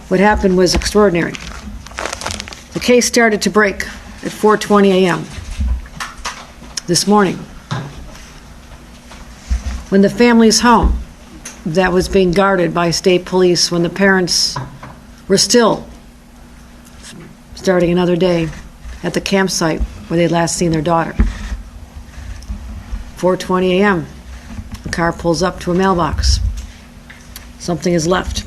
What happened was extraordinary. The case started to break at 4:20 a.m. this morning, when the family's home that was being guarded by state police, when the parents were still starting another day at the campsite where they'd last seen their daughter. 4:20 a.m., the car pulls up to a mailbox. Something is left.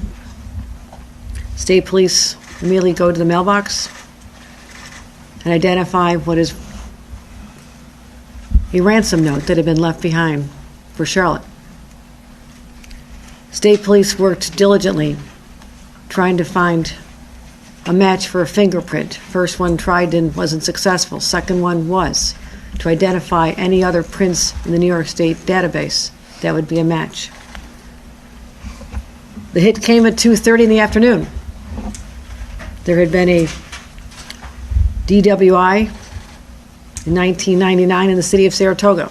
State police immediately go to the mailbox and identify what is a ransom note that had been left behind for Charlotte. State police worked diligently trying to find a match for a fingerprint. First one tried and wasn't successful. Second one was to identify any other prints in the New York State database that would be a match. The hit came at 2:30 in the afternoon. There had been a DWI in 1999 in the city of Saratoga.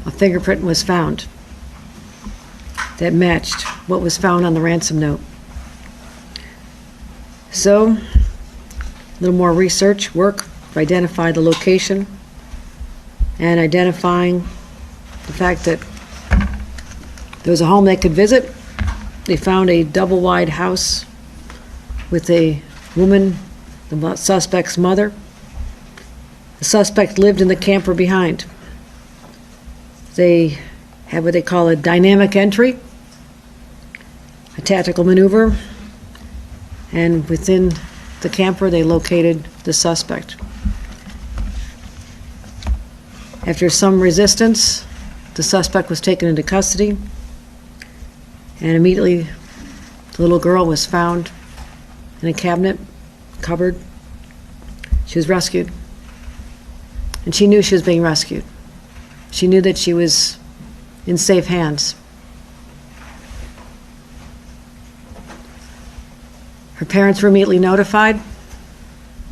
A fingerprint was found that matched what was found on the ransom note. So, a little more research, work, to identify the location and identifying the fact that there was a home they could visit. They found a double-wide house with a woman, the suspect's mother. The suspect lived in the camper behind. They had what they call a dynamic entry, a tactical maneuver, and within the camper they located the suspect. After some resistance, the suspect was taken into custody, and immediately the little girl was found in a cabinet, cupboard. She was rescued, and she knew she was being rescued. She knew that she was in safe hands. Her parents were immediately notified.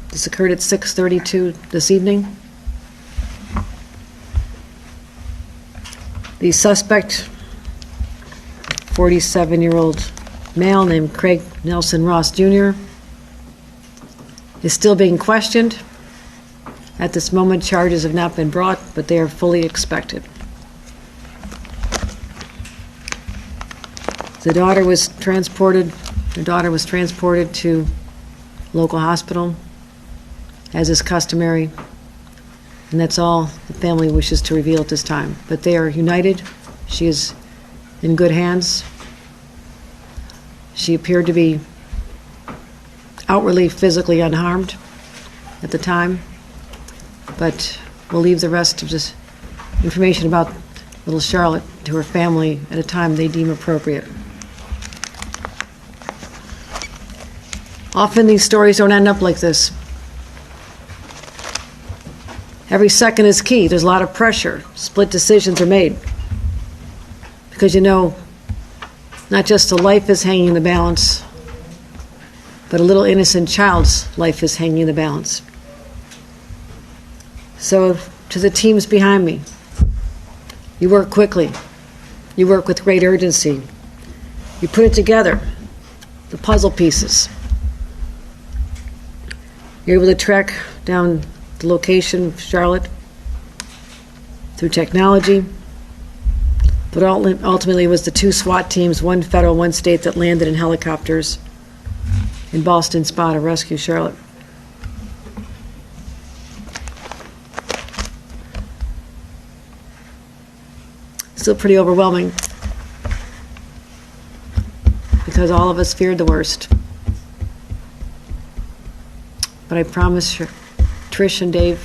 This occurred at 6:32 this evening. The suspect, 47-year-old male named Craig Nelson Ross Jr., is still being questioned. At this moment, charges have not been brought, but they are fully expected. Her daughter was transported to local hospital, as is customary, and that's all the family wishes to reveal at this time. But they are united. She is in good hands. She appeared to be outwardly physically unharmed at the time, but we'll leave the rest of this information about little Charlotte to her family at a time they deem appropriate. Often these stories don't end up like this. Every second is key. There's a lot of pressure. Split decisions are made. Because you know, not just a life is hanging in the balance, but a little innocent child's life is hanging in the balance. So, to the teams behind me, you work quickly. You work with great urgency. You put it together, the puzzle pieces. You're able to track down the location of Charlotte through technology, but ultimately it was the two SWAT teams, one federal, one state, that landed in helicopters in Ballston Spa to rescue Charlotte. Still pretty overwhelming, because all of us feared the worst. But I promise Trish and Dave,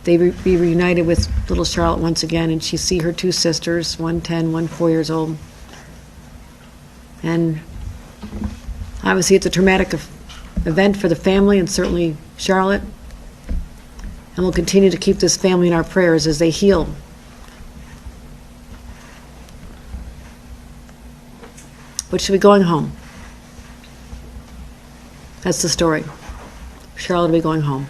they be reunited with little Charlotte once again, and she see her two sisters, one 10, one 4 years old. And obviously it's a traumatic event for the family and certainly Charlotte. And we'll continue to keep this family in our prayers as they heal. But she'll be going home. That's the story. Charlotte will be going home.